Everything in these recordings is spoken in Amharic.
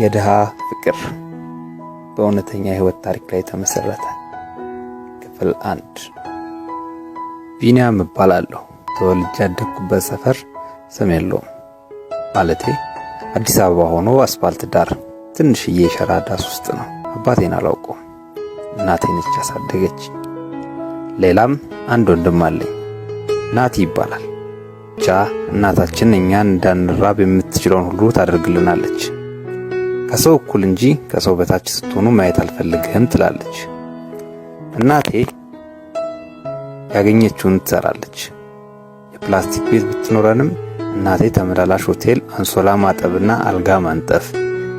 የድሃ ፍቅር በእውነተኛ የህይወት ታሪክ ላይ ተመሰረተ። ክፍል 1። ቢኒያም እባላለሁ። ተወልጄ ያደግኩበት ሰፈር ስም የለውም። ማለቴ አዲስ አበባ ሆኖ አስፋልት ዳር ትንሽዬ ሸራ ዳስ ውስጥ ነው። አባቴን አላውቀውም። እናቴ ነች ያሳደገች። ሌላም አንድ ወንድም አለኝ፣ ናቲ ይባላል። ብቻ እናታችን እኛን እንዳንራብ የምትችለውን ሁሉ ታደርግልናለች። ከሰው እኩል እንጂ ከሰው በታች ስትሆኑ ማየት አልፈልግህም ትላለች። እናቴ ያገኘችውን ትሰራለች። የፕላስቲክ ቤት ብትኖረንም እናቴ ተመላላሽ ሆቴል አንሶላ ማጠብና አልጋ ማንጠፍ፣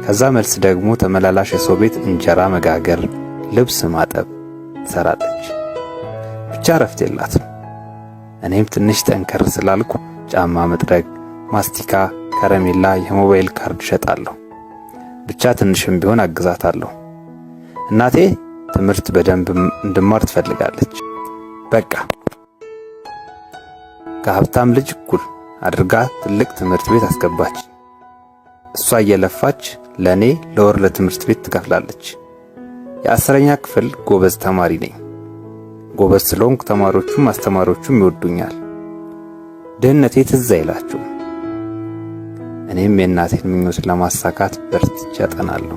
ከዛ መልስ ደግሞ ተመላላሽ የሰው ቤት እንጀራ መጋገር፣ ልብስ ማጠብ ትሰራለች። ብቻ ረፍት የላትም። እኔም ትንሽ ጠንከር ስላልኩ ጫማ መጥረግ፣ ማስቲካ፣ ከረሜላ፣ የሞባይል ካርድ ሸጣለሁ። ብቻ ትንሽም ቢሆን አግዛታለሁ። እናቴ ትምህርት በደንብ እንድማር ትፈልጋለች። በቃ ከሀብታም ልጅ እኩል አድርጋ ትልቅ ትምህርት ቤት አስገባች። እሷ እየለፋች ለኔ ለወር ለትምህርት ቤት ትከፍላለች። የ10ኛ ክፍል ጎበዝ ተማሪ ነኝ። ጎበዝ ስለሆንኩ ተማሪዎቹም አስተማሪዎቹም ይወዱኛል። ድህነቴ ትዝ አይላቸውም። እኔም የእናቴን ምኞት ለማሳካት በርትቼ አጠናለሁ፣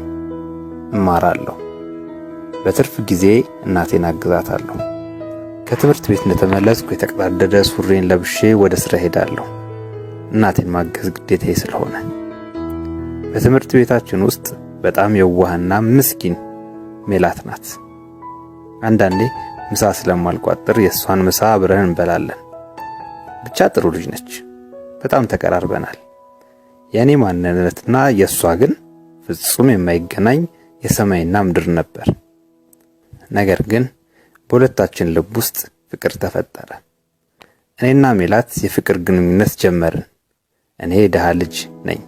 እማራለሁ። በትርፍ ጊዜ እናቴን አግዛታለሁ። ከትምህርት ቤት እንደተመለስኩ የተቀዳደደ ሱሪን ለብሼ ወደ ስራ ሄዳለሁ፣ እናቴን ማገዝ ግዴታዬ ስለሆነ። በትምህርት ቤታችን ውስጥ በጣም የዋህና ምስኪን ሜላት ናት። አንዳንዴ ምሳ ስለማልቋጥር የሷን ምሳ አብረን እንበላለን። ብቻ ጥሩ ልጅ ነች። በጣም ተቀራርበናል። የኔ ማንነትና የሷ ግን ፍጹም የማይገናኝ የሰማይና ምድር ነበር። ነገር ግን በሁለታችን ልብ ውስጥ ፍቅር ተፈጠረ። እኔና ሜላት የፍቅር ግንኙነት ጀመርን። እኔ የድሃ ልጅ ነኝ፣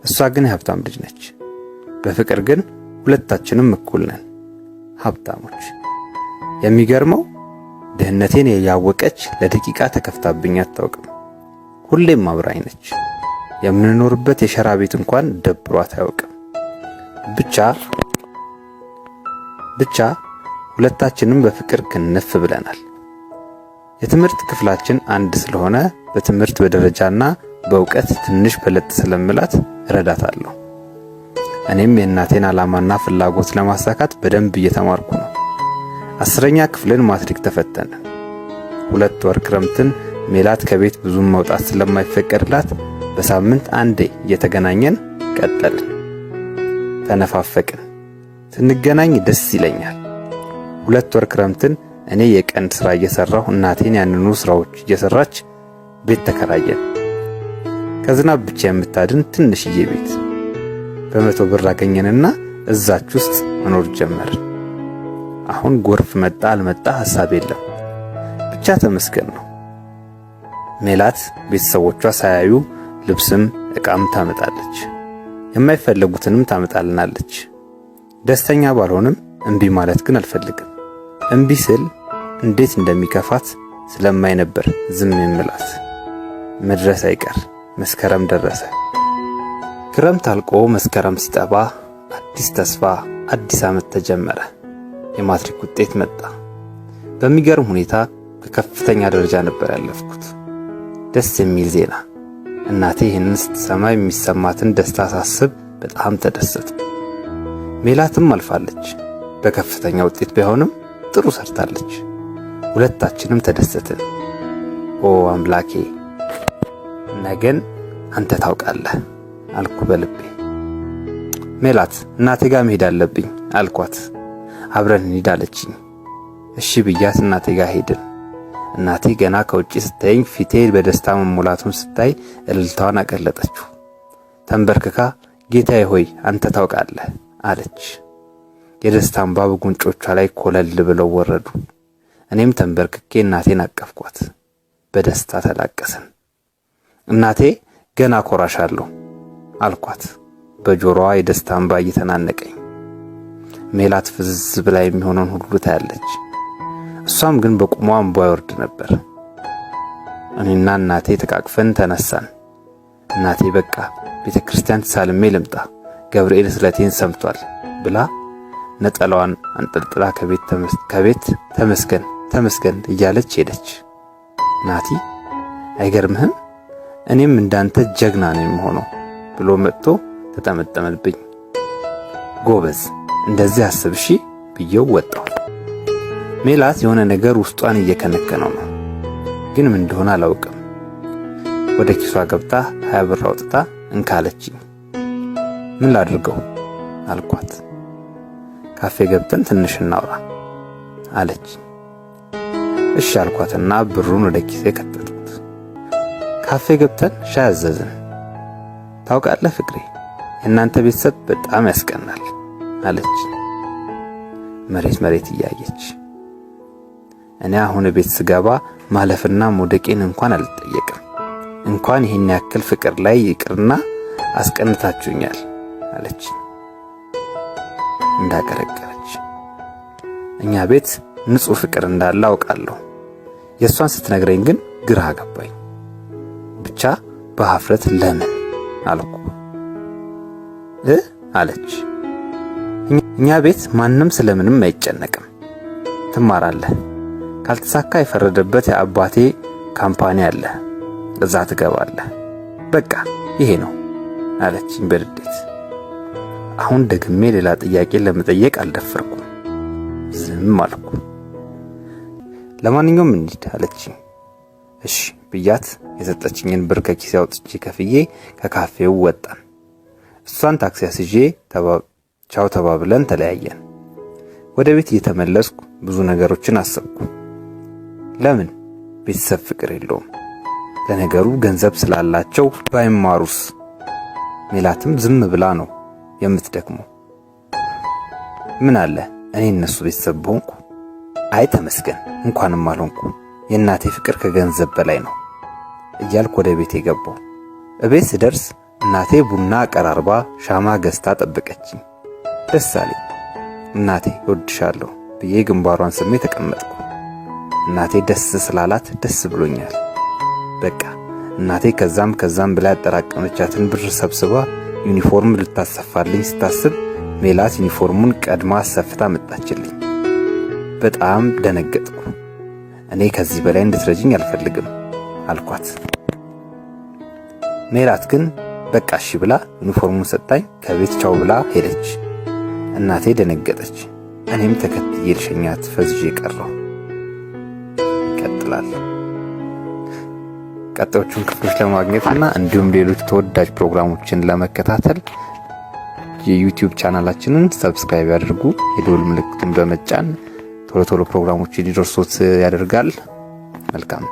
እሷ ግን የሀብታም ልጅ ነች። በፍቅር ግን ሁለታችንም እኩል ነን፣ ሀብታሞች። የሚገርመው ድህነቴን ያወቀች ለደቂቃ ተከፍታብኝ አታውቅም። ሁሌም አብራኝ ነች። የምንኖርበት የሸራ ቤት እንኳን ደብሯት አያውቅም። ብቻ ሁለታችንም በፍቅር ክንፍ ብለናል። የትምህርት ክፍላችን አንድ ስለሆነ በትምህርት በደረጃና በእውቀት ትንሽ በለጥ ስለምላት እረዳታለሁ። እኔም የእናቴን ዓላማና ፍላጎት ለማሳካት በደንብ እየተማርኩ ነው። 10ኛ ክፍልን ማትሪክ ተፈተነ። 2 ወር ክረምትን ሜላት ከቤት ብዙም መውጣት ስለማይፈቀድላት በሳምንት አንዴ እየተገናኘን ቀጠልን። ተነፋፈቅን። ስንገናኝ ደስ ይለኛል። 2 ወር ክረምትን እኔ የቀን ስራ እየሰራሁ እናቴን ያንኑ ስራዎች እየሰራች ቤት ተከራየን። ከዝናብ ብቻ የምታድን ትንሽዬ ቤት በ100 ብር አገኘንና እዛች ውስጥ መኖር ጀመርን። አሁን ጎርፍ መጣ አልመጣ ሐሳብ የለም። ብቻ ተመስገን ነው። ሜላት ቤተሰቦቿ ሳያዩ ልብስም ዕቃም ታመጣለች፣ የማይፈልጉትንም ታመጣልናለች። ደስተኛ ባልሆንም እምቢ ማለት ግን አልፈልግም። እምቢ ስል እንዴት እንደሚከፋት ስለማይ ነበር ዝም የምላት። መድረስ አይቀር መስከረም ደረሰ። ክረምት አልቆ መስከረም ሲጠባ አዲስ ተስፋ፣ አዲስ ዓመት ተጀመረ። የማትሪክ ውጤት መጣ። በሚገርም ሁኔታ በከፍተኛ ደረጃ ነበር ያለፍኩት። ደስ የሚል ዜና። እናቴ ይህንን ስትሰማ የሚሰማትን ደስታ ሳስብ በጣም ተደሰትኩ። ሜላትም አልፋለች። በከፍተኛ ውጤት ቢሆንም ጥሩ ሰርታለች። ሁለታችንም ተደሰትን። ኦ አምላኬ፣ ነገን አንተ ታውቃለህ አልኩ በልቤ። ሜላት እናቴ ጋር መሄድ አለብኝ አልኳት። አብረን እንሂድ አለችኝ። እሺ ብያት እናቴ ጋር ሄድን። እናቴ ገና ከውጪ ስታየኝ ፊቴ በደስታ መሞላቱን ስታይ እልልታዋን አቀለጠችው። ተንበርክካ ጌታዬ ሆይ አንተ ታውቃለህ አለች። የደስታ እንባ በጉንጮቿ ላይ ኮለል ብለው ወረዱ። እኔም ተንበርክኬ እናቴን አቀፍኳት። በደስታ ተላቀስን። እናቴ ገና ኮራሻለሁ አልኳት፣ በጆሮዋ የደስታ እንባ እየተናነቀኝ። ሜላት ፍዝዝ ብላ የሚሆነውን ሁሉ ታያለች። እሷም ግን በቁሟ እንባ ይወርድ ነበር። እኔና እናቴ ተቃቅፈን ተነሳን። እናቴ በቃ ቤተክርስቲያን ተሳልሜ ልምጣ ገብርኤል ስለቴን ሰምቷል ብላ ነጠላዋን አንጠልጥላ ከቤት ተመስገን እያለች ሄደች። ናቲ አይገርምህም? እኔም እንዳንተ ጀግና ነኝ የምሆነው ብሎ መጥቶ ተጠመጠመልብኝ። ጎበዝ እንደዚህ አስብ እሺ ብዬው ወጣሁ። ሜላት የሆነ ነገር ውስጧን እየከነከነው ነው፣ ግን ምን እንደሆነ አላውቅም። ወደ ኪሷ ገብታ 20 ብር አውጥታ እንካለችኝ። ምን ላድርገው አልኳት። ካፌ ገብተን ትንሽ እናውራ አለች። እሺ አልኳትና ብሩን ወደ ኪሴ ከተትኩት። ካፌ ገብተን ሻይ አዘዝን። ታውቃለህ ፍቅሬ፣ የእናንተ ቤተሰብ በጣም ያስቀናል አለች መሬት እያየች። እኔ አሁን ቤት ስገባ ማለፍና መውደቄን እንኳን አልጠየቅም። እንኳን ይሄን ያክል ፍቅር ላይ ይቅርና አስቀንታችሁኛል አለች እንዳቀረቀረች። እኛ ቤት ንጹህ ፍቅር እንዳለ አውቃለሁ። የሷን ስትነግረኝ ግን ግራ ገባኝ። ብቻ በሀፍረት ለምን አልኩ። አለች እኛ ቤት ማንም ስለምንም አይጨነቅም። ትማራለህ፣ ካልተሳካ የፈረደበት የአባቴ ካምፓኒ አለ፣ እዛ ትገባለህ። በቃ ይሄ ነው አለችኝ በድዴት። አሁን ደግሜ ሌላ ጥያቄ ለመጠየቅ አልደፈርኩም። ዝም አልኩ። ለማንኛውም እንሂድ አለችኝ። እሺ ብያት የሰጠችኝን ብር ከኪሴ አውጥቼ ከፍዬ ከካፌው ወጣን። እሷን ታክሲ አስይዤ ቻው ተባብለን ተለያየን። ወደ ቤት እየተመለስኩ ብዙ ነገሮችን አሰብኩ። ለምን ቤተሰብ ፍቅር የለውም? ለነገሩ ገንዘብ ስላላቸው ባይማሩስ? ሜላትም ዝም ብላ ነው የምትደክመው። ምን አለ እኔ እነሱ ቤተሰብ በሆንኩ? አይ ተመስገን እንኳንም አልሆንኩ፣ የእናቴ ፍቅር ከገንዘብ በላይ ነው እያልኩ ወደ ቤቴ ገባሁ። እቤት ስደርስ እናቴ ቡና አቀራርባ ሻማ ገዝታ ጠበቀችኝ። ደስ አለኝ። እናቴ እወድሻለሁ ብዬ ግንባሯን ስሜ ተቀመጥኩ። እናቴ ደስ ስላላት ደስ ብሎኛል። በቃ እናቴ ከዛም ብላ ያጠራቀመቻትን ብር ሰብስባ ዩኒፎርም ልታሰፋልኝ ስታስብ ሜላት ዩኒፎርሙን ቀድማ አሰፍታ መጣችልኝ። በጣም ደነገጥኩ። እኔ ከዚህ በላይ እንድትረጂኝ አልፈልግም አልኳት። ሜላት ግን በቃ እሺ ብላ ዩኒፎርሙን ሰጣኝ። ከቤት ቻው ብላ ሄደች። እናቴ ደነገጠች። እኔም ተከትዬ ልሸኛት ፈዝዤ ቀረሁ። ይቀጥላል። ቀጣዮቹን ክፍሎች ለማግኘትና እንዲሁም ሌሎች ተወዳጅ ፕሮግራሞችን ለመከታተል የዩቲዩብ ቻናላችንን ሰብስክራይብ ያድርጉ። የደወል ምልክቱን በመጫን ቶሎ ፕሮግራሞች እንዲደርሶት ያደርጋል። መልካም